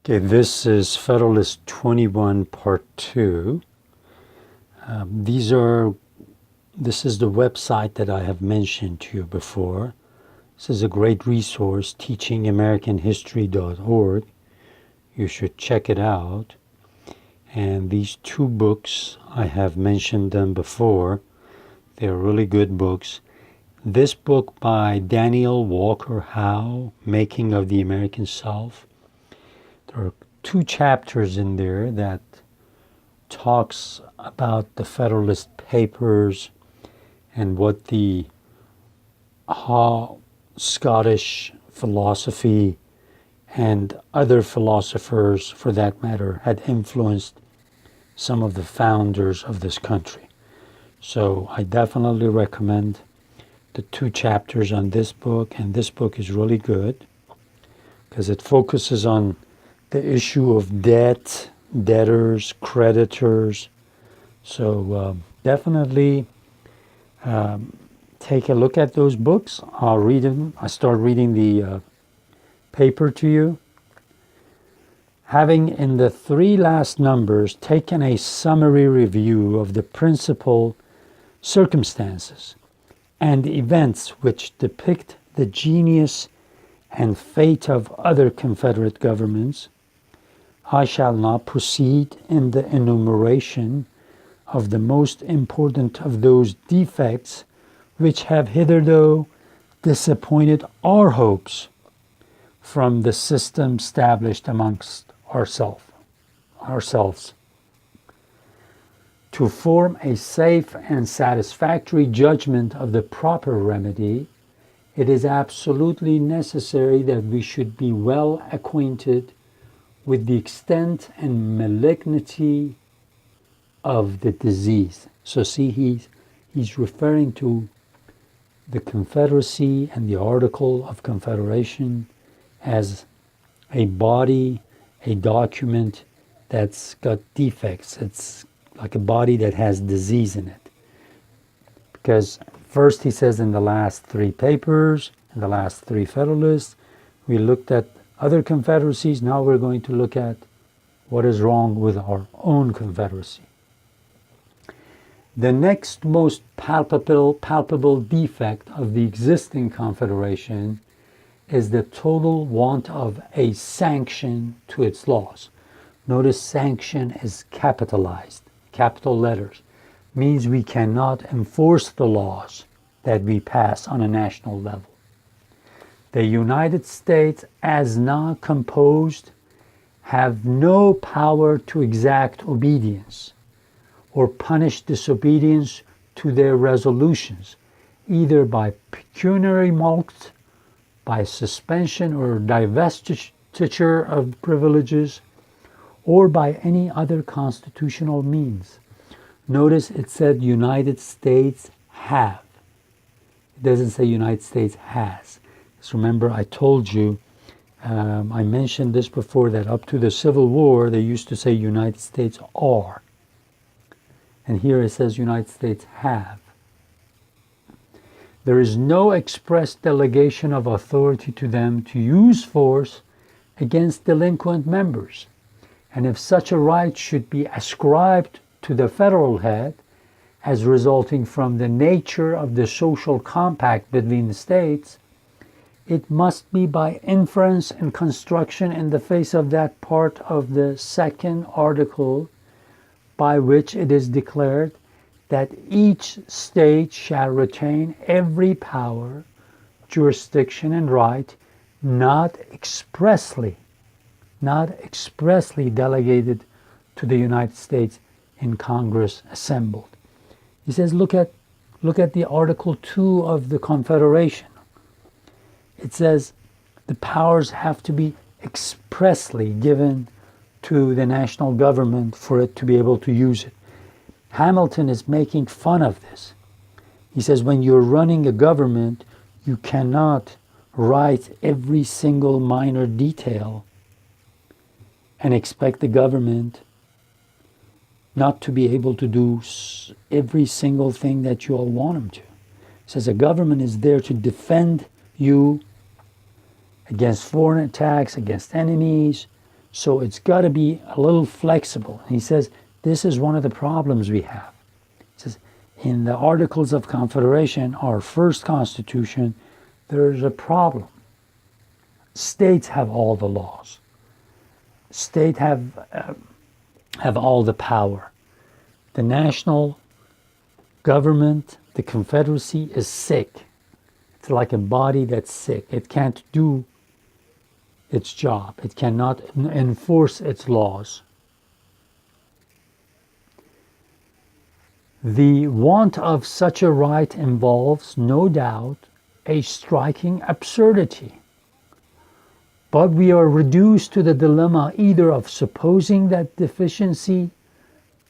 Okay, this is Federalist 21 Part 2. This is the website that I have mentioned to you before. This is a great resource, teachingamericanhistory.org. You should check it out. And these two books, I have mentioned them before. They're really good books. This book by Daniel Walker Howe, Making of the American South. There are 2 chapters in there that talks about the Federalist Papers and what how Scottish philosophy and other philosophers, for that matter, had influenced some of the founders of this country. So I definitely recommend the 2 chapters on this book, and this book is really good because it focuses on the issue of debt, debtors, creditors. So definitely take a look at those books. I'll read them. I start reading the paper to you. Having in the 3 last numbers taken a summary review of the principal circumstances and events which depict the genius and fate of other Confederate governments, I shall now proceed in the enumeration of the most important of those defects which have hitherto disappointed our hopes from the system established amongst ourselves. To form a safe and satisfactory judgment of the proper remedy, it is absolutely necessary that we should be well acquainted with the extent and malignity of the disease. So see, he's referring to the Confederacy and the Article of Confederation as a body, a document that's got defects. It's like a body that has disease in it. Because first he says in the last 3 papers, in the last 3 Federalists, we looked at other confederacies. Now we're going to look at what is wrong with our own confederacy. The next most palpable defect of the existing confederation is the total want of a sanction to its laws. Notice sanction is capitalized, capital letters. Means we cannot enforce the laws that we pass on a national level. The United States, as now composed, have no power to exact obedience or punish disobedience to their resolutions, either by pecuniary mulct, by suspension or divestiture of privileges, or by any other constitutional means. Notice it said United States have. It doesn't say United States has. So remember, I told you, I mentioned this before, that up to the Civil War, they used to say United States are. And here it says United States have. There is no express delegation of authority to them to use force against delinquent members. And if such a right should be ascribed to the federal head as resulting from the nature of the social compact between the states, it must be by inference and construction in the face of that part of the 2nd article by which it is declared that each state shall retain every power, jurisdiction, and right not expressly delegated to the United States in Congress assembled. He says, look at the Article 2 of the Confederation. It says the powers have to be expressly given to the national government for it to be able to use it. Hamilton is making fun of this. He says when you're running a government, you cannot write every single minor detail and expect the government not to be able to do every single thing that you all want them to. He says a government is there to defend you against foreign attacks, against enemies, So it's got to be a little flexible. He says this is one of the problems we have. He says in the Articles of Confederation, our first constitution, there's a problem. States have all the laws. States have all the power. The national government, the Confederacy, is sick. It's like a body that's sick. It can't do its job. It cannot enforce its laws. The want of such a right involves, no doubt, a striking absurdity. But we are reduced to the dilemma either of supposing that deficiency,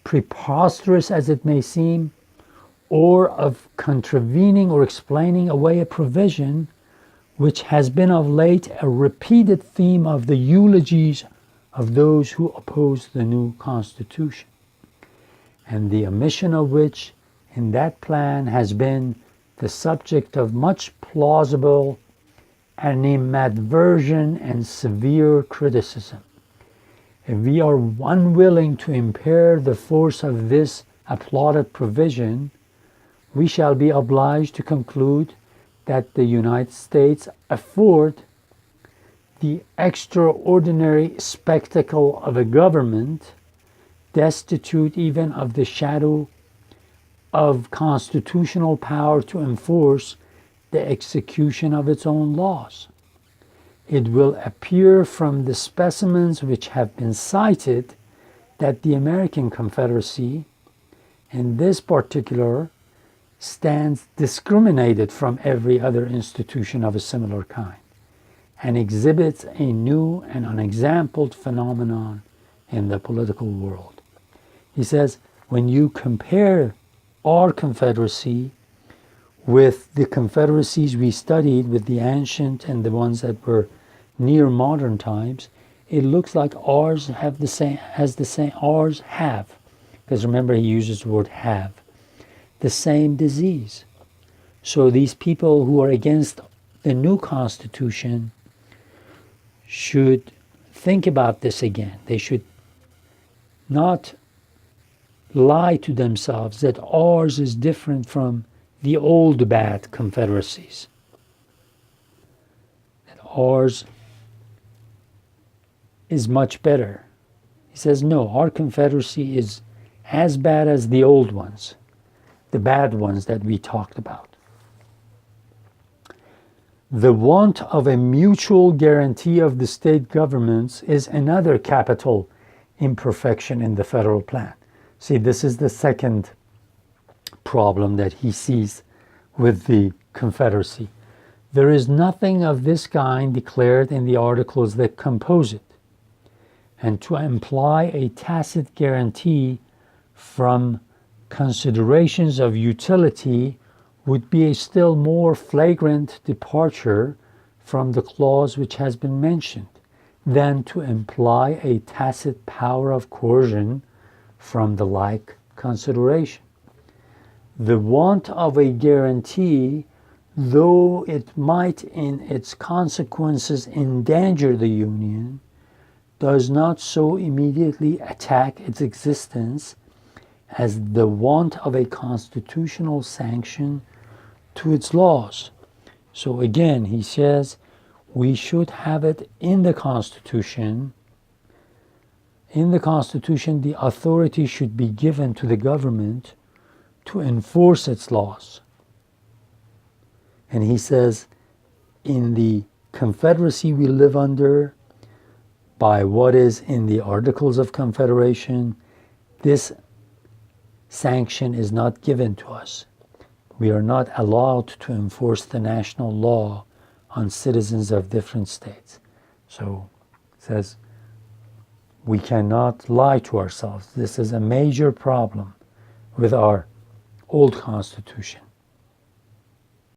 preposterous as it may seem, or of contravening or explaining away a provision which has been of late a repeated theme of the eulogies of those who oppose the new Constitution, and the omission of which in that plan has been the subject of much plausible animadversion and severe criticism. If we are unwilling to impair the force of this applauded provision, we shall be obliged to conclude that the United States afford the extraordinary spectacle of a government destitute even of the shadow of constitutional power to enforce the execution of its own laws. It will appear from the specimens which have been cited that the American Confederacy, in this particular, stands discriminated from every other institution of a similar kind, and exhibits a new and unexampled phenomenon in the political world. He says, when you compare our Confederacy with the confederacies we studied, with the ancient and the ones that were near modern times, it looks like ours have, because remember he uses the word have, the same disease. So these people who are against the new Constitution should think about this again. They should not lie to themselves that ours is different from the old bad confederacies. That ours is much better. He says, no, our confederacy is as bad as the old ones, the bad ones that we talked about. The want of a mutual guarantee of the state governments is another capital imperfection in the federal plan. See, this is the second problem that he sees with the Confederacy. There is nothing of this kind declared in the articles that compose it, and to imply a tacit guarantee from considerations of utility would be a still more flagrant departure from the clause which has been mentioned than to imply a tacit power of coercion from the like consideration. The want of a guarantee, though it might in its consequences endanger the Union, does not so immediately attack its existence as the want of a constitutional sanction to its laws. So again, he says, we should have it in the Constitution. In the Constitution, the authority should be given to the government to enforce its laws. And he says, in the Confederacy we live under, by what is in the Articles of Confederation, this sanction is not given to us. We are not allowed to enforce the national law on citizens of different states. So it says, we cannot lie to ourselves. This is a major problem with our old Constitution.